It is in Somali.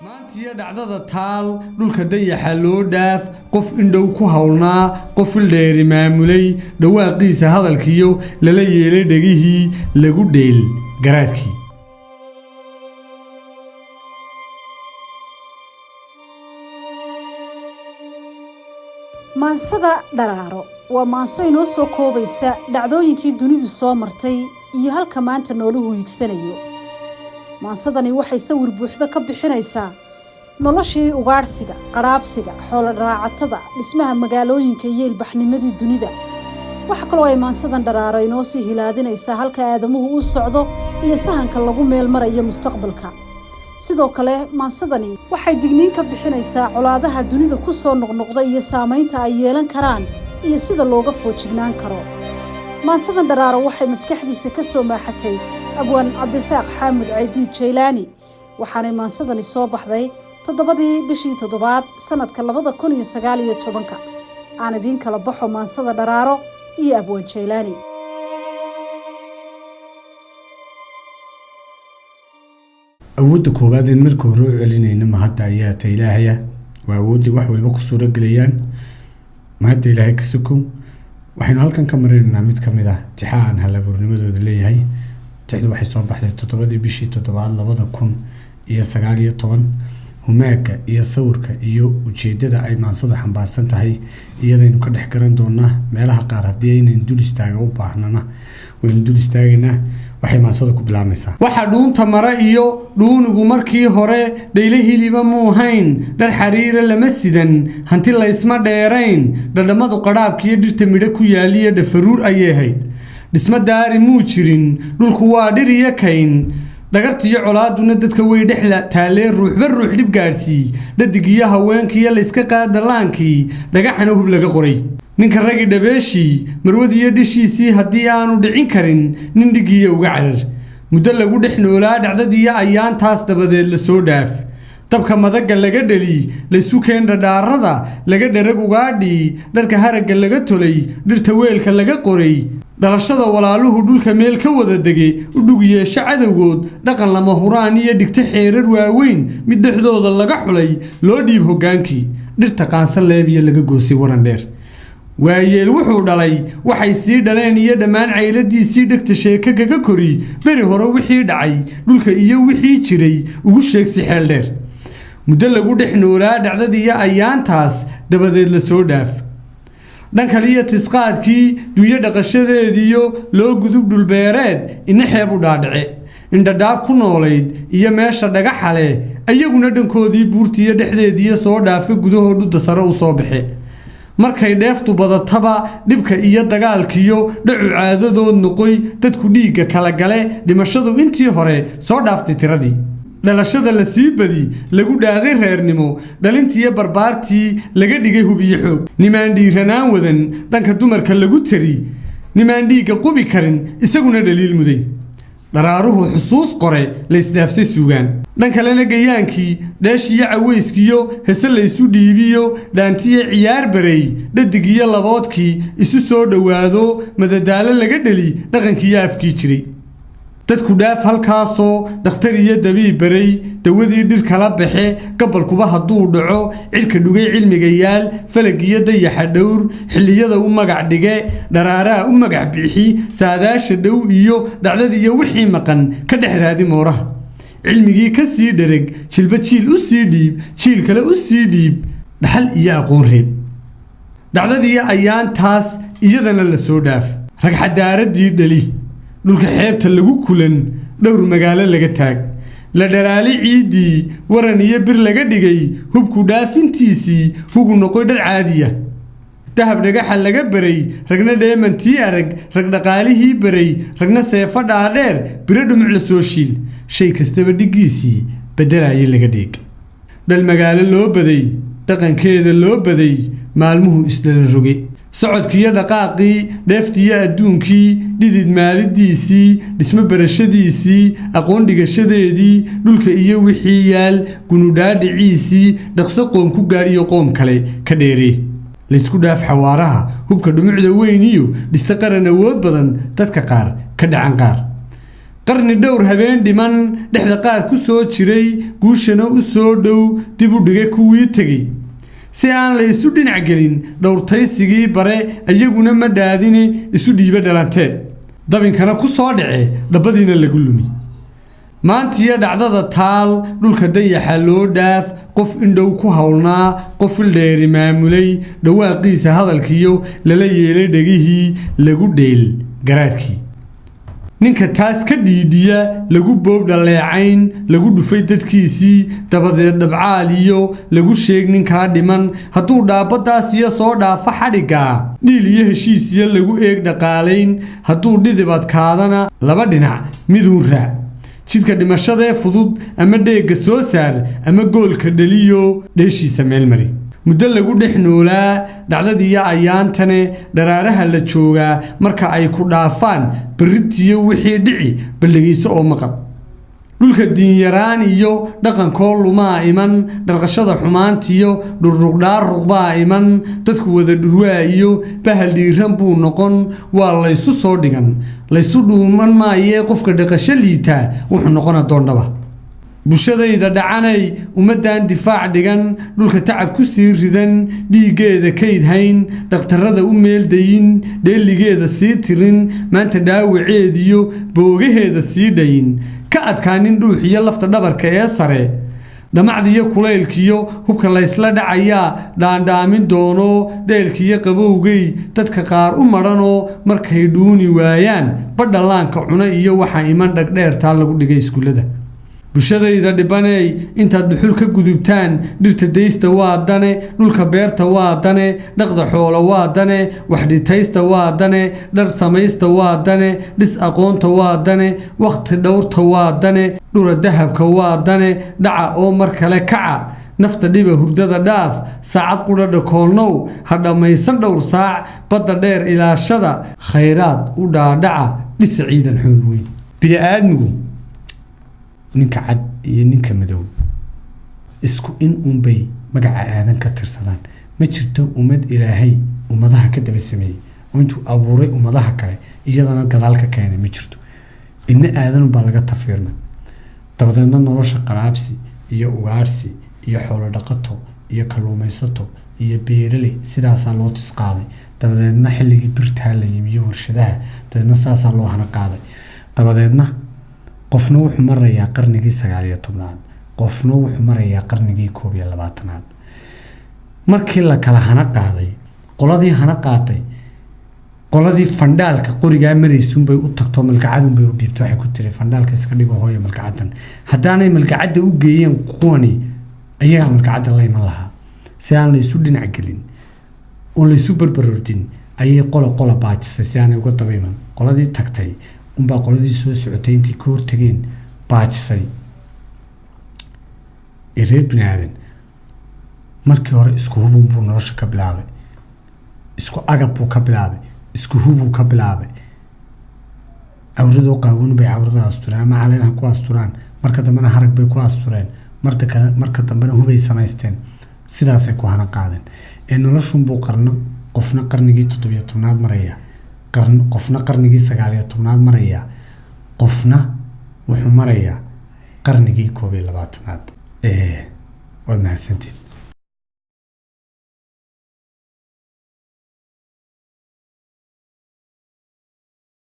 maantiya dhacdada taal dhulka dayaxa loo dhaaf qof indhow ku hawlnaa qof ildheeri maamulay dhawaaqiisa hadalkiyo lala yeelay dhegihii lagu dheel garaadkii maansada dharaaro waa maanso inoo soo koobaysa dhacdooyinkii dunidu soo martay iyo halka maanta nooluhu hiigsanayo maansadani waxay sawir buuxda ka bixinaysaa noloshii ugaadhsiga qaraabsiga xoolo raacatada dhismaha magaalooyinka iyo ilbaxnimadii dunida waxa kaloo ay maansadan dharaaro inoo sii hilaadinaysaa halka aadamuhu u socdo iyo sahanka lagu meel marayo mustaqbalka sidoo kale maansadani waxay digniin ka bixinaysaa colaadaha dunida ku soo noqnoqda iyo saamaynta ay yeelan karaan iyo sida looga foojignaan karo maansadan dharaaro waxay maskaxdiisa ka soo maaxatay abwaan cabdisaaq xaamud caydiid jaylaani waxaanay maansadani soo baxday 7 bishii 7 sanadka 2019 aan idiin kala baxo maansada dharaaro iyo abwaan jaylaani awoodda koowaad in marka hore u celinayna mahadda ayaa ta ilaahaya waa awoodda wax walba ku suura gelayaan mahadda ilaahay ka sokow waxaynu halkan ka maraynaa mid ka mid ah tixaan halabuurnimadooda leeyahay tixdu waxay soo baxday 7 bishii 7 2019 humaaga iyo sawirka iyo ujeedada ay maansadu xambaarsan tahay iyadaynu ka dhex garan doonaa meelaha qaar haddii aynaynu dul istaaga u baahnana waynu dul istaagaynaa waxay maansadu ku bilaabmaysaa waxa dhuunta mara iyo dhuunigu markii hore dhayla hiliba muuhayn dhar xariira lama sidan hanti la isma dheerayn dhadhamadu qadhaabkiiyo dhirta midho ku yaaliyo dhafaruur ayay ahayd dhisma daari muu jirin dhulku waa dhir iyo kayn dhagartiyo colaaduna dadka way dhexla taalee ruuxba ruux dhib gaadhsii dhadigiyo haweenkiiyo layska qaadalaankii dhagaxana hub laga qoray ninka ragi dhabeeshii marwadiyo dhishiisii haddii aanu dhicin karin nin dhigiyo uga carar muddo lagu dhex noolaa dhacdadiiyo ayaantaas dabadeed la soo dhaaf dabka madaga laga dhali laysu keen dhadhaarada laga dharag ugaadhii dharka haragga laga tolay dhirta weelka laga qoray dhalashada walaaluhu dhulka meel ka wada dege u dhug yeesho cadowgood dhaqan lama huraan iyo dhigta xeerar waaweyn mid dhexdooda laga xulay loo dhiib hoggaankii dhirta qaansan leebiya laga goosay waran dheer waayeel wuxuu dhalay waxay sii dhaleen iyo dhammaan cayladiisii dhegta sheeko kaga kori beri hore wixii dhacay dhulka iyo wixii jiray ugu sheegsi xeel dheer muddo lagu dhex noolaa dhacdadiiyo ayaantaas dabadeed la soo dhaaf dhan kaliya tisqaadkii dunyo dhaqashadeediyo loo gudub dhulbeereed ina xeeb u dhaadhace indhadhaab ku noolayd iyo meesha dhagaxale ayaguna dhankoodii buurtiiyo dhexdeediiyo soo dhaafa gudahoo dhudda sare u soo baxe markay dheeftu badataba dhibka iyo dagaalkiyo dhacu caadadood noqoy dadku dhiigga kala gale dhimashadu intii hore soo dhaaftay tiradii dhalashada la sii badi lagu dhaaday reernimo dhalintiiyo barbaartii laga dhigay hubiyo xoog nimaan dhiiranaan wadan dhanka dumarka lagu tari nimaan dhiigga qubi karin isaguna dhaliil muday dharaaruhu xusuus qore la isdhaafsay suugaan dhan kalena gayaankii dheeshiyo cawayskiyo hese laysu dhiibiyo dhaantiyo ciyaar barey dhadigiyo laboodkii isu soo dhowaado madadaalo laga dheli dhaqankiiyo afkii jiray dadku dhaaf halkaasoo dhakhtar iyo dabiib baray dawadii dhir kala baxe gabalkuba hadduu dhaco cirka dhugay cilmiga yaal falag iyo dayaxa dhowr xilliyada u magac dhige dharaaraa u magac bixi saadaasha dhow iyo dhacdadiiyo wixii maqan ka dhex raadi mooraha cilmigii ka sii dhereg jilba jiil u sii dhiib jiil kale u sii dhiib dhaxal iyo aqoon reeb dhacdadiiyo ayaantaas iyadana la soo dhaaf ragxadaaradii dhali dhulka xeebta lagu kulan dhowr magaalo laga taag la dharaali ciidii waran iyo bir laga dhigay hubku dhaafintiisii hugu noqoy dhar caadiya dahab dhagaxa laga baray ragna dheemantii arag rag dhaqaalihii baray ragna seefo dhaadheer biro dhumuc la soo shiil shay kastaba dhigiisii beddelaya laga dheeg dhal magaalo loo baday dhaqankeeda loo baday maalmuhu isdhala roge socodkiiyo dhaqaaqii dheeftiiyo adduunkii dhidid maalidiisii dhismo barashadiisii aqoon dhigashadeedii dhulka iyo wixii yaal gunudhaadhiciisii dhaqso qoom ku gaadhiyo qoom kale ka dheeree laysku dhaaf xawaaraha hubka dhumucda weyn iyo dhista qaran awood badan dadka qaar ka dhacan qaar qarni dhowr habeen dhiman dhexda qaar ku soo jiray guushana u soo dhow dib u dhigay kuwii tegey si aan la isu dhinac gelin dhowrtaysigii bare iyaguna ma dhaadine isu dhiiba dhalanteed dabinkana ku soo dhace dhabbadiina lagu lumi maantiyo dhacdada taal dhulka dayaxa loo dhaaf qof indhow ku howlnaa qof ildheeri maamulay dhawaaqiisa hadalkiyo lala yeelay dhegihii lagu dheel garaadkii ninka taas ka dhiidhiya lagu boob dhaleecayn lagu dhufay dadkiisii dabadeed dhabcaal iyo lagu sheeg ninkaa dhiman hadduu dhaabadaas iyo soo dhaafo xadhiggaa dhiil iyo heshiis iyo lagu eeg dhaqaalayn hadduu dhidib adkaadana laba dhinac miduun raac jidka dhimashadee fudud ama dheegga soo saar ama goolka dhaliyo dheeshiisa meel mari muddo lagu dhex noolaa dhacdadiiyo ayaantane dharaaraha la joogaa marka ay ku dhaafaan berritiyo wixii dhici ballegayso oo maqal dhulka diinyaraan iyo dhaqankoo lumaa iman dharqashada xumaantiyo dhurruqdhaaruqbaa iman dadku wada dhurwaa iyo bahal dhiiran buu noqon waa laysu soo dhigan laysu dhuuman maayee qofka dhaqasho liitaa wuxuu noqon addoondhaba bulshadayda dhacanay ummaddan difaac dhigan dhulka tacab ku sii ridan dhiiggeeda kaydhayn dhakhtarrada u meeldayin dheeligeeda sii tirin maanta dhaawaceediyo boogaheeda sii dhayin ka adkaanin dhuuxiyo lafta dhabarka ee sare dhamacdiyo kulaylkiyo hubka laysla dhacayaa dhaandhaamin doono dheelkiyo qabowgay dadka qaar u madhanoo markay dhuuni waayaan badhallaanka cuna iyo waxaa iman dhagdheertaa lagu dhigay iskuullada bulshadayda dhibaney intaad dhuxul ka gudubtaan dhirta daysta waa dane dhulka beerta waa dane dhaqda xoolo waa dane waxdhitaysta waa dane dhar samaysta waa dane dhis aqoonta waa dane wakhti dhowrta waa dane dhura dahabka waa dane dhaca oo mar kale kaca nafta dhiba hurdada dhaaf saacad qudha dhakoolnow ha dhammaysan dhowr saac badda dheer ilaashada khayraad u dhaadhaca dhisa ciidan xoog weyn bini'aadmigu ninka cad iyo ninka madow isku in unbay magaca aadan ka tirsadaan ma jirto ummad ilaahay ummadaha ka daba sameeyey oo intuu abuuray ummadaha kale iyadana gadaal ka keenay ma jirto inna aadanunbaa laga tafiirmay dabadeedna nolosha qaraabsi iyo ugaarsi iyo xoolo dhaqato iyo kalluumaysato iyo beeraley sidaasaa loo tisqaaday dabadeedna xilligii birtaa la yimi iyo warshadaha dabadeedna saasaa loo hana qaaday dabadeedna qofna wuxuu marayaa qarnigii 19aad qofna wuxuu marayaa qarnigii 21aad markii la kala hana qaaday qoladii hana qaatay qoladii fandaalka qorigaa maraysuun bay u tagto malgacadun bay u dhiibto waxay ku tiri fandaalka iska dhigo hooyo malgacadan haddaanay malgacadda u geeyeen kuwani ayagaa malgacadda la iman lahaa si aan laysu dhinac gelin oo laysu barbarordin ayay qola baajisay si aanay uga daba iman qoladii tagtay unbaa qoladii soo socotay intii ka hortageen baajisay reer bini aadan markii hore isku hubun buu nolosha ka bilaabay isku agab buu ka bilaabay isku hubuu ka bilaabay awradoo qaawan bay awrada astureen ama caleemaha ku asturaan marka dambena harag bay ku astureen marka dambena hubay samaysteen sidaasay ku hana qaadeen noloshun buu qofna qarnigii 17aad maraya qofna qarnigii 19aad maraya qofna wuxuu marayaa qarnigii 21aad waad mahadsantiin